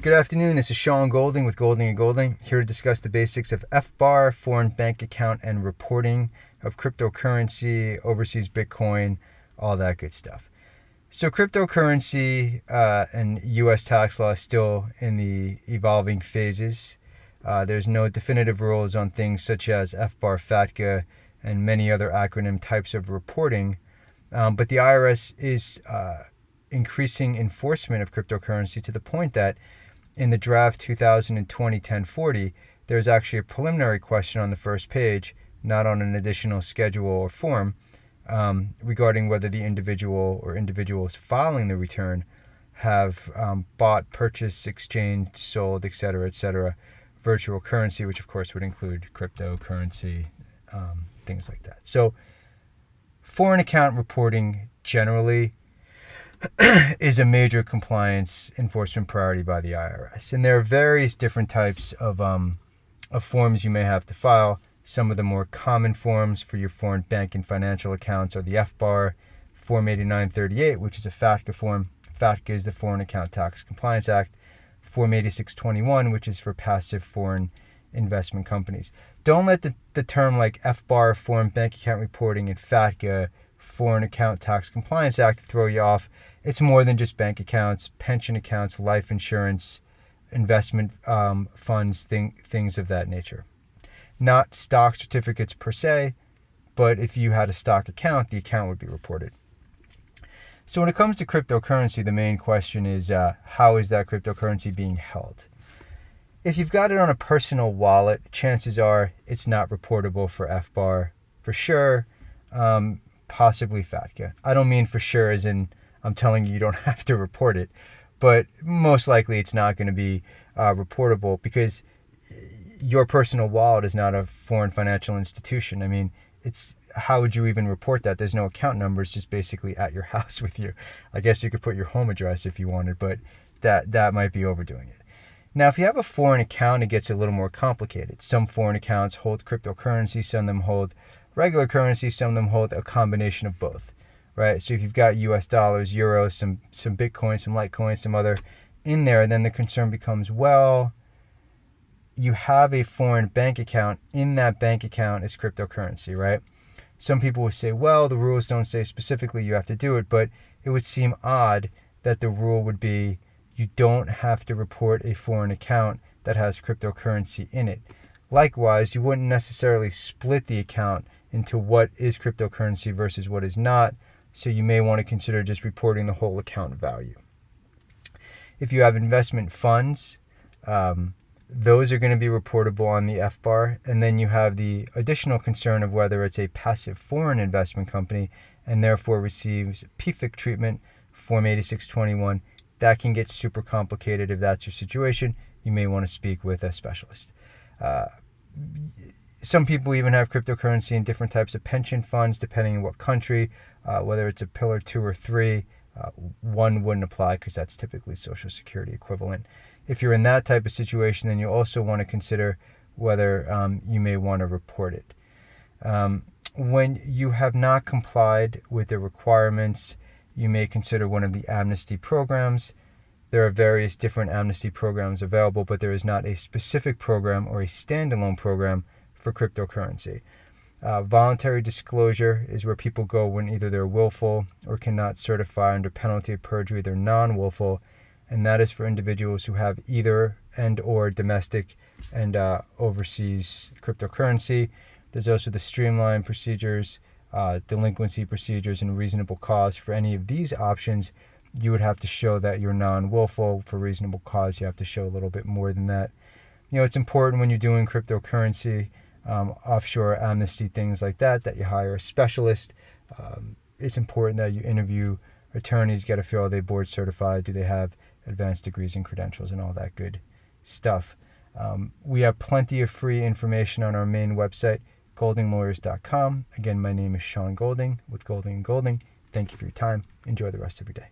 Good afternoon, this is Sean Golding with Golding & Golding, here to discuss the basics of FBAR, foreign bank account, and reporting of cryptocurrency, overseas Bitcoin, all that good stuff. So cryptocurrency and U.S. tax law is still in the evolving phases. There's no definitive rules on things such as FBAR, FATCA, and many other acronym types of reporting, but the IRS is increasing enforcement of cryptocurrency to the point that in the draft 2020 1040, there's actually a preliminary question on the first page, not on an additional schedule or form, regarding whether the individual or individuals filing the return have bought, purchased, exchanged, sold, etc., virtual currency, which of course would include cryptocurrency, things like that. So foreign account reporting generally is a major compliance enforcement priority by the IRS. And there are various different types of forms you may have to file. Some of the more common forms for your foreign bank and financial accounts are the FBAR, Form 8938, which is a FATCA form. FATCA is the Foreign Account Tax Compliance Act. Form 8621, which is for passive foreign investment companies. Don't let the term like FBAR, Foreign Bank Account Reporting, and FATCA, Foreign Account Tax Compliance Act, throw you off. It's more than just bank accounts, pension accounts, life insurance, investment funds, things of that nature. Not stock certificates per se, but if you had a stock account, the account would be reported. So when it comes to cryptocurrency, the main question is how is that cryptocurrency being held? If you've got it on a personal wallet, chances are it's not reportable for FBAR for sure, possibly FATCA. I don't mean for sure as in I'm telling you don't have to report it, but most likely it's not going to be reportable because your personal wallet is not a foreign financial institution. I mean, how would you even report that? There's no account number. It's just basically at your house with you. I guess you could put your home address if you wanted, but that might be overdoing it. Now, if you have a foreign account, it gets a little more complicated. Some foreign accounts hold cryptocurrency, some of them hold regular currency, some of them hold a combination of both, right? So if you've got US dollars, euros, some Bitcoin, some Litecoin, some other in there, then the concern becomes, well, you have a foreign bank account. In that bank account is cryptocurrency, right? Some people will say, well, the rules don't say specifically you have to do it, but it would seem odd that the rule would be you don't have to report a foreign account that has cryptocurrency in it. Likewise, you wouldn't necessarily split the account into what is cryptocurrency versus what is not, so you may want to consider just reporting the whole account value. If you have investment funds, those are going to be reportable on the FBAR, and then you have the additional concern of whether it's a passive foreign investment company and therefore receives PFIC treatment, Form 8621. That can get super complicated. If that's your situation, you may want to speak with a specialist. Some people even have cryptocurrency in different types of pension funds, depending on what country, whether it's a Pillar 2 or 3. One wouldn't apply because that's typically Social Security equivalent. If you're in that type of situation, then you also want to consider whether you may want to report it. When you have not complied with the requirements, you may consider one of the amnesty programs. There are various different amnesty programs available, but there is not a specific program or a standalone program for cryptocurrency. Voluntary disclosure is where people go when either they're willful or cannot certify under penalty of perjury they're non-willful, and that is for individuals who have either and or domestic and overseas cryptocurrency. There's also the streamlined procedures, delinquency procedures, and reasonable cause. For any of these options, you would have to show that you're non-willful. For reasonable cause, you have to show a little bit more than that. It's important when you're doing cryptocurrency, offshore amnesty, things like that you hire a specialist. It's important that you interview attorneys, get a feel, are they board certified, do they have advanced degrees and credentials, and all that good stuff. We have plenty of free information on our main website, goldinglawyers.com. Again, my name is Sean Golding with Golding & Golding. Thank you for your time. Enjoy the rest of your day.